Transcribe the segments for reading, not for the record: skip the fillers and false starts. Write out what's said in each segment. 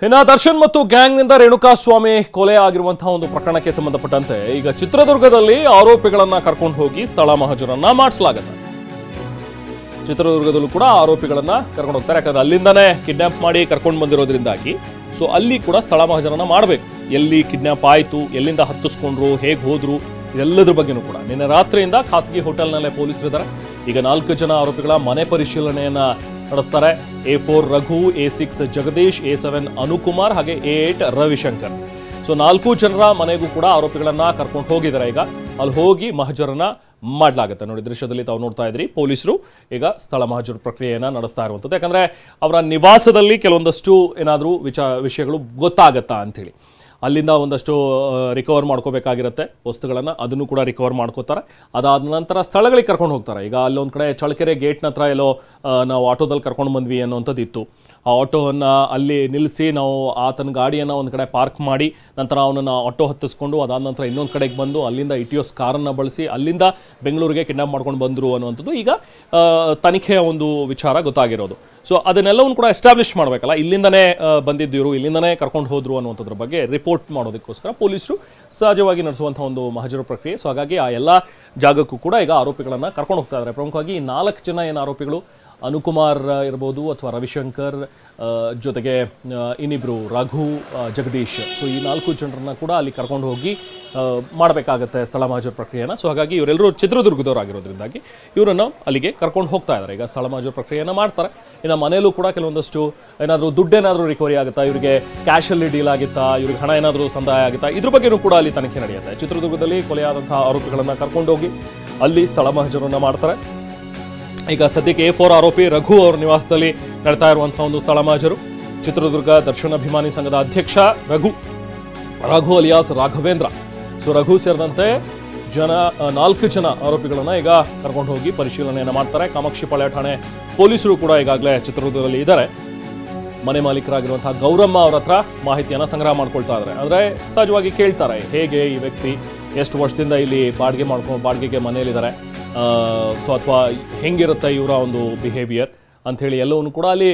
ಇನ್ನು ದರ್ಶನ್ ಮತ್ತು ಗ್ಯಾಂಗ್ನಿಂದ ರೇಣುಕಾಸ್ವಾಮಿ ಕೊಲೆ ಆಗಿರುವಂತಹ ಒಂದು ಪ್ರಕರಣಕ್ಕೆ ಸಂಬಂಧಪಟ್ಟಂತೆ ಈಗ ಚಿತ್ರದುರ್ಗದಲ್ಲಿ ಆರೋಪಿಗಳನ್ನ ಕರ್ಕೊಂಡು ಹೋಗಿ ಸ್ಥಳ ಮಹಜರನ್ನ ಮಾಡಿಸಲಾಗುತ್ತೆ. ಚಿತ್ರದುರ್ಗದಲ್ಲೂ ಕೂಡ ಆರೋಪಿಗಳನ್ನ ಕರ್ಕೊಂಡು ಹೋಗ್ತಾರೆ, ಯಾಕಂದ್ರೆ ಅಲ್ಲಿಂದಾನೇ ಕಿಡ್ನಾಪ್ ಮಾಡಿ ಕರ್ಕೊಂಡು ಬಂದಿರೋದ್ರಿಂದಾಗಿ ಸೊ ಅಲ್ಲಿ ಕೂಡ ಸ್ಥಳ ಮಹಜರನ್ನ ಮಾಡಬೇಕು. ಎಲ್ಲಿ ಕಿಡ್ನಾಪ್ ಆಯಿತು, ಎಲ್ಲಿಂದ ಹತ್ತಿಸ್ಕೊಂಡ್ರು, ಹೇಗೆ ಹೋದ್ರು, ಇದೆಲ್ಲದ್ರ ಬಗ್ಗೆನೂ ಕೂಡ ನಿನ್ನೆ ರಾತ್ರಿಯಿಂದ ಖಾಸಗಿ ಹೋಟೆಲ್ನಲ್ಲೇ ಪೊಲೀಸರಿದ್ದಾರೆ. ಈಗ 4 ಜನ ಆರೋಪಿಗಳ ಮನೆ ಪರಿಶೀಲನೆಯನ್ನ ನಡೆಸ್ತಾರೆ. A4 Raghu, A6 Jagadish, A7 Anukumar ಹಾಗೆ A8 ರವಿಶಂಕರ್. ಸೊ 4 ಜನರ ಮನೆಗೂ ಕೂಡ ಆರೋಪಿಗಳನ್ನ ಕರ್ಕೊಂಡು ಹೋಗಿದ್ದಾರೆ. ಈಗ ಅಲ್ಲಿ ಹೋಗಿ ಮಹಜರನ್ನ ಮಾಡಲಾಗುತ್ತೆ. ನೋಡಿ, ದೃಶ್ಯದಲ್ಲಿ ತಾವು ನೋಡ್ತಾ ಇದ್ರಿ, ಪೊಲೀಸರು ಈಗ ಸ್ಥಳ ಮಹಜರು ಪ್ರಕ್ರಿಯೆಯನ್ನ ನಡೆಸ್ತಾ ಇರುವಂಥದ್ದು. ಯಾಕಂದ್ರೆ ಅವರ ನಿವಾಸದಲ್ಲಿ ಕೆಲವೊಂದಷ್ಟು ಏನಾದರೂ ವಿಷಯಗಳು ಗೊತ್ತಾಗತ್ತಾ ಅಂಥೇಳಿ ಅಲ್ಲಿಂದ ಒಂದಷ್ಟು ರಿಕವರ್ ಮಾಡ್ಕೋಬೇಕಾಗಿರುತ್ತೆ ವಸ್ತುಗಳನ್ನು, ಅದನ್ನು ಕೂಡ ರಿಕವರ್ ಮಾಡ್ಕೋತಾರೆ. ಅದಾದ ನಂತರ ಸ್ಥಳಗಳಿಗೆ ಕರ್ಕೊಂಡು ಹೋಗ್ತಾರೆ. ಈಗ ಅಲ್ಲೊಂದು ಕಡೆ ಚಳ್ಳಕೆರೆ ಗೇಟ್ನ ಹತ್ರ ಎಲ್ಲೋ ನಾವು ಆಟೋದಲ್ಲಿ ಕರ್ಕೊಂಡು ಬಂದ್ವಿ ಅನ್ನೋಂಥದ್ದು ಇತ್ತು. ಆ ಆಟೋವನ್ನು ಅಲ್ಲಿ ನಿಲ್ಲಿಸಿ ನಾವು ಆತನ ಗಾಡಿಯನ್ನು ಒಂದು ಕಡೆ ಪಾರ್ಕ್ ಮಾಡಿ ನಂತರ ಅವನನ್ನು ಆಟೋ ಹತ್ತಿಸ್ಕೊಂಡು ಅದಾದ ನಂತರ ಇನ್ನೊಂದು ಕಡೆಗೆ ಬಂದು ಅಲ್ಲಿಂದ ಇಟಿಯೋಸ್ ಕಾರನ್ನು ಬಳಸಿ ಅಲ್ಲಿಂದ ಬೆಂಗಳೂರಿಗೆ ಕಿಡ್ನಾಪ್ ಮಾಡ್ಕೊಂಡು ಬಂದರು ಅನ್ನುವಂಥದ್ದು ಈಗ ತನಿಖೆಯ ಒಂದು ವಿಚಾರ ಗೊತ್ತಾಗಿರೋದು. ಸೊ ಅದನ್ನೆಲ್ಲವನ್ನು ಕೂಡ ಎಸ್ಟಾಬ್ಲಿಷ್ ಮಾಡಬೇಕಲ್ಲ, ಇಲ್ಲಿಂದನೇ ಬಂದಿದ್ದರು, ಇಲ್ಲಿಂದನೇ ಕರ್ಕೊಂಡು ಹೋದ್ರು ಅನ್ನುವಂಥದ್ರ ಬಗ್ಗೆ ರಿಪೋರ್ಟ್ ಮಾಡೋದಕ್ಕೋಸ್ಕರ ಪೊಲೀಸರು ಸಹಜವಾಗಿ ನಡೆಸುವಂಥ ಒಂದು ಮಹಜರು ಪ್ರಕ್ರಿಯೆ. ಸೊ ಹಾಗಾಗಿ ಆ ಎಲ್ಲ ಜಾಗಕ್ಕೂ ಕೂಡ ಈಗ ಆರೋಪಿಗಳನ್ನು ಕರ್ಕೊಂಡು ಹೋಗ್ತಾ ಇದ್ದಾರೆ. ಪ್ರಮುಖವಾಗಿ 4 ಜನ ಏನು ಆರೋಪಿಗಳು, ಅನುಕುಮಾರ್ ಇರ್ಬೋದು ಅಥವಾ ರವಿಶಂಕರ್, ಜೊತೆಗೆ ಇನ್ನಿಬ್ಬರು ರಘು, ಜಗದೀಶ್. ಸೊ ಈ 4 ಜನರನ್ನ ಕೂಡ ಅಲ್ಲಿ ಕರ್ಕೊಂಡು ಹೋಗಿ ಮಾಡಬೇಕಾಗತ್ತೆ ಸ್ಥಳ ಮಹಜರು ಪ್ರಕ್ರಿಯೆನ. ಸೊ ಹಾಗಾಗಿ ಇವರೆಲ್ಲರೂ ಚಿತ್ರದುರ್ಗದವರಾಗಿರೋದ್ರಿಂದಾಗಿ ಇವರನ್ನು ಅಲ್ಲಿಗೆ ಕರ್ಕೊಂಡು ಹೋಗ್ತಾ ಇದ್ದಾರೆ. ಈಗ ಸ್ಥಳ ಮಹಜರು ಪ್ರಕ್ರಿಯೆಯನ್ನು ಮಾಡ್ತಾರೆ. ಇನ್ನು ಮನೆಯಲ್ಲೂ ಕೂಡ ಕೆಲವೊಂದಷ್ಟು ಏನಾದರೂ ದುಡ್ಡೇನಾದರೂ ರಿಕವರಿ ಆಗುತ್ತಾ, ಇವರಿಗೆ ಕ್ಯಾಶಲ್ಲಿ ಡೀಲ್ ಆಗಿತ್ತಾ, ಇವ್ರಿಗೆ ಹಣ ಏನಾದರೂ ಸಂದಾಯ ಆಗುತ್ತಾ, ಇದ್ರ ಬಗ್ಗೆನೂ ಕೂಡ ಅಲ್ಲಿ ತನಿಖೆ ನಡೆಯುತ್ತೆ. ಚಿತ್ರದುರ್ಗದಲ್ಲಿ ಕೊಲೆಯಾದಂತಹ ಆರೋಪಿಗಳನ್ನು ಕರ್ಕೊಂಡೋಗಿ ಅಲ್ಲಿ ಸ್ಥಳ ಮಹಜರನ್ನು ಮಾಡ್ತಾರೆ. ಈಗ ಸದ್ಯಕ್ಕೆ A4 ಆರೋಪಿ ರಘು ಅವರ ನಿವಾಸದಲ್ಲಿ ನಡೀತಾ ಇರುವಂತಹ ಒಂದು ಸ್ಥಳ ಮಹಜರು. ಚಿತ್ರದುರ್ಗ ದರ್ಶನ ಅಭಿಮಾನಿ ಸಂಘದ ಅಧ್ಯಕ್ಷ ರಘು ಅಲಿಯಾಸ್ ರಾಘವೇಂದ್ರ. ಸೊ ರಘು ಸೇರಿದಂತೆ 4 ಜನ ಆರೋಪಿಗಳನ್ನ ಈಗ ಕರ್ಕೊಂಡು ಹೋಗಿ ಪರಿಶೀಲನೆಯನ್ನು ಮಾಡ್ತಾರೆ. ಕಾಮಾಕ್ಷಿಪಾಳ್ಯ ಠಾಣೆ ಪೊಲೀಸರು ಕೂಡ ಈಗಾಗಲೇ ಚಿತ್ರದುರ್ಗದಲ್ಲಿ ಇದ್ದಾರೆ. ಮನೆ ಮಾಲೀಕರಾಗಿರುವಂತಹ ಗೌರಮ್ಮ ಅವರ ಹತ್ರ ಮಾಹಿತಿಯನ್ನು ಸಂಗ್ರಹ ಮಾಡ್ಕೊಳ್ತಾ ಇದ್ದಾರೆ. ಅಂದರೆ ಸಹಜವಾಗಿ ಕೇಳ್ತಾರೆ, ಹೇಗೆ ಈ ವ್ಯಕ್ತಿ ಎಷ್ಟು ವರ್ಷದಿಂದ ಇಲ್ಲಿ ಬಾಡಿಗೆಗೆ ಮನೆಯಲ್ಲಿದ್ದಾರೆ, ಸೊ ಅಥವಾ ಹೆಂಗಿರುತ್ತೆ ಇವರ ಒಂದು ಬಿಹೇವಿಯರ್ ಅಂಥೇಳಿ ಎಲ್ಲವನ್ನೂ ಕೂಡ ಅಲ್ಲಿ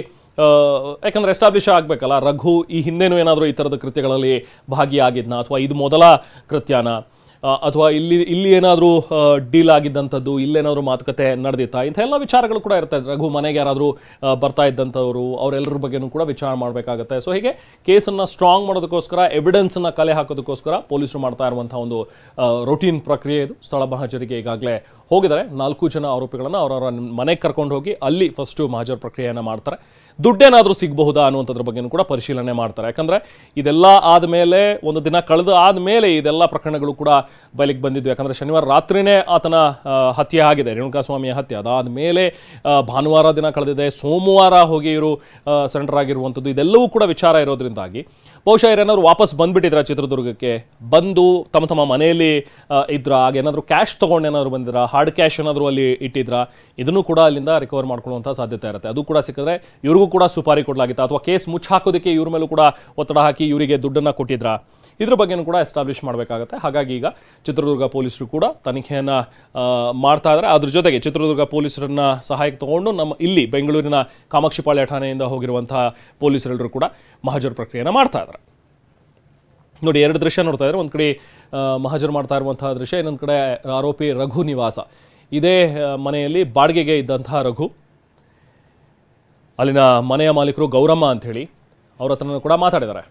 ಯಾಕಂದರೆ ಎಸ್ಟಾಬ್ಲಿಷ್ ಆಗಬೇಕಲ್ಲ. ರಘು ಈ ಹಿಂದೆನೂ ಏನಾದರೂ ಈ ಥರದ ಕೃತ್ಯಗಳಲ್ಲಿ ಭಾಗಿಯಾಗಿದ್ನಾ, ಅಥವಾ ಇದು ಮೊದಲ ಕೃತ್ಯನ, ಅಥವಾ ಇಲ್ಲಿ ಏನಾದರೂ ಡೀಲ್ ಆಗಿದ್ದಂಥದ್ದು, ಇಲ್ಲೇನಾದರೂ ಮಾತುಕತೆ ನಡೆದಿತ್ತಾ, ಇಂಥ ಎಲ್ಲ ವಿಚಾರಗಳು ಕೂಡ ಇರ್ತದೆ. ರಘು ಮನೆಗೆ ಯಾರಾದರೂ ಬರ್ತಾ ಇದ್ದಂಥವ್ರು, ಅವರೆಲ್ಲರ ಬಗ್ಗೆನೂ ಕೂಡ ವಿಚಾರ ಮಾಡಬೇಕಾಗತ್ತೆ. ಸೊ ಹೀಗೆ ಕೇಸನ್ನು ಸ್ಟ್ರಾಂಗ್ ಮಾಡೋದಕ್ಕೋಸ್ಕರ, ಎವಿಡೆನ್ಸನ್ನು ಕಲೆ ಹಾಕೋದಕ್ಕೋಸ್ಕರ ಪೊಲೀಸರು ಮಾಡ್ತಾ ಇರುವಂಥ ಒಂದು ರೊಟೀನ್ ಪ್ರಕ್ರಿಯೆ ಇದು. ಸ್ಥಳ ಮಹಜರಿಗೆ ಈಗಾಗಲೇ ಹೋಗಿದ್ದಾರೆ. 4 ಜನ ಆರೋಪಿಗಳನ್ನು ಅವರವರ ಮನೆಗೆ ಕರ್ಕೊಂಡು ಹೋಗಿ ಅಲ್ಲಿ ಫಸ್ಟು ಮಹಜರ್ ಪ್ರಕ್ರಿಯೆಯನ್ನು ಮಾಡ್ತಾರೆ. ದುಡ್ಡೇನಾದರೂ ಸಿಗಬಹುದಾ ಅನ್ನುವಂಥದ್ರ ಬಗ್ಗೆನೂ ಕೂಡ ಪರಿಶೀಲನೆ ಮಾಡ್ತಾರೆ. ಯಾಕಂದರೆ ಇದೆಲ್ಲ ಆದಮೇಲೆ, ಒಂದು ದಿನ ಕಳೆದು ಆದಮೇಲೆ ಇದೆಲ್ಲ ಪ್ರಕರಣಗಳು ಕೂಡ ಬಯಲಿಗೆ ಬಂದಿದ್ದು. ಯಾಕಂದರೆ ಶನಿವಾರ ರಾತ್ರಿನೇ ಆತನ ಹತ್ಯೆ ಆಗಿದೆ, ರೇಣುಕಾಸ್ವಾಮಿಯ ಹತ್ಯೆ. ಅದಾದ ಮೇಲೆ ಭಾನುವಾರ ದಿನ ಕಳೆದಿದೆ, ಸೋಮವಾರ ಹೋಗಿ ಇವರು ಸರೆಂಡರ್ ಆಗಿರುವಂಥದ್ದು. ಇದೆಲ್ಲವೂ ಕೂಡ ವಿಚಾರ ಇರೋದ್ರಿಂದಾಗಿ ಬಹುಶಃ ಏನಾದರೂ ವಾಪಸ್ ಬಂದುಬಿಟ್ಟಿದ್ರ ಚಿತ್ರದುರ್ಗಕ್ಕೆ, ಬಂದು ತಮ್ಮ ಮನೆಯಲ್ಲಿ ಇದ್ರ, ಆಗೇನಾದರೂ ಕ್ಯಾಶ್ ತೊಗೊಂಡು ಏನಾದರೂ ಬಂದಿದ್ರ, ಹಾರ್ಡ್ ಕ್ಯಾಶ್ ಏನಾದರೂ ಅಲ್ಲಿ ಇಟ್ಟಿದ್ರ, ಇದನ್ನು ಕೂಡ ಅಲ್ಲಿಂದ ರಿಕವರ್ ಮಾಡ್ಕೊಳ್ಳುವಂಥ ಸಾಧ್ಯತೆ ಇರುತ್ತೆ. ಅದು ಕೂಡ ಸಿಕ್ಕಿದ್ರೆ ಇವ್ರಿಗೂ ಕೂಡ ಸುಪಾರಿ ಕೊಡಲಾಗಿತ್ತು, ಅಥವಾ ಕೇಸ್ ಮುಚ್ಚಾಕೋದಕ್ಕೆ ಇವ್ರ ಮೇಲೂ ಕೂಡ ಒತ್ತಡ ಹಾಕಿ ಇವರಿಗೆ ದುಡ್ಡನ್ನು ಕೊಟ್ಟಿದ್ರ, ಇದ್ರ ಬಗ್ಗೆನೂ ಕೂಡ ಎಸ್ಟಾಬ್ಲಿಷ್ ಮಾಡಬೇಕಾಗತ್ತೆ. ಹಾಗಾಗಿ ಈಗ ಚಿತ್ರದುರ್ಗ ಪೊಲೀಸರು ಕೂಡ ತನಿಖೆಯನ್ನು ಮಾಡ್ತಾ ಇದ್ದಾರೆ. ಅದ್ರ ಜೊತೆಗೆ ಚಿತ್ರದುರ್ಗ ಪೊಲೀಸರನ್ನ ಸಹಾಯಕ್ಕೆ ತಗೊಂಡು ನಮ್ಮ ಇಲ್ಲಿ ಬೆಂಗಳೂರಿನ ಕಾಮಾಕ್ಷಿಪಾಳ್ಯ ಠಾಣೆಯಿಂದ ಹೋಗಿರುವಂತಹ ಪೊಲೀಸರೆಲ್ಲರೂ ಕೂಡ ಮಹಜರು ಪ್ರಕ್ರಿಯೆಯನ್ನು ಮಾಡ್ತಾ ಇದ್ದಾರೆ. ನೋಡಿ, 2 ದೃಶ್ಯ ನೋಡ್ತಾ ಇದ್ದಾರೆ. ಒಂದು ಕಡೆ ಮಹಜರು ಮಾಡ್ತಾ ಇರುವಂತಹ ದೃಶ್ಯ, ಇನ್ನೊಂದು ಕಡೆ ಆರೋಪಿ ರಘು ನಿವಾಸ. ಇದೇ ಮನೆಯಲ್ಲಿ ಬಾಡಿಗೆಗೆ ಇದ್ದಂತಹ ರಘು, ಅಲ್ಲಿನ ಮನೆಯ ಮಾಲೀಕರು ಗೌರಮ್ಮ ಅಂಥೇಳಿ ಅವ್ರ ಹತ್ರನೂ ಕೂಡ ಮಾತಾಡಿದ್ದಾರೆ.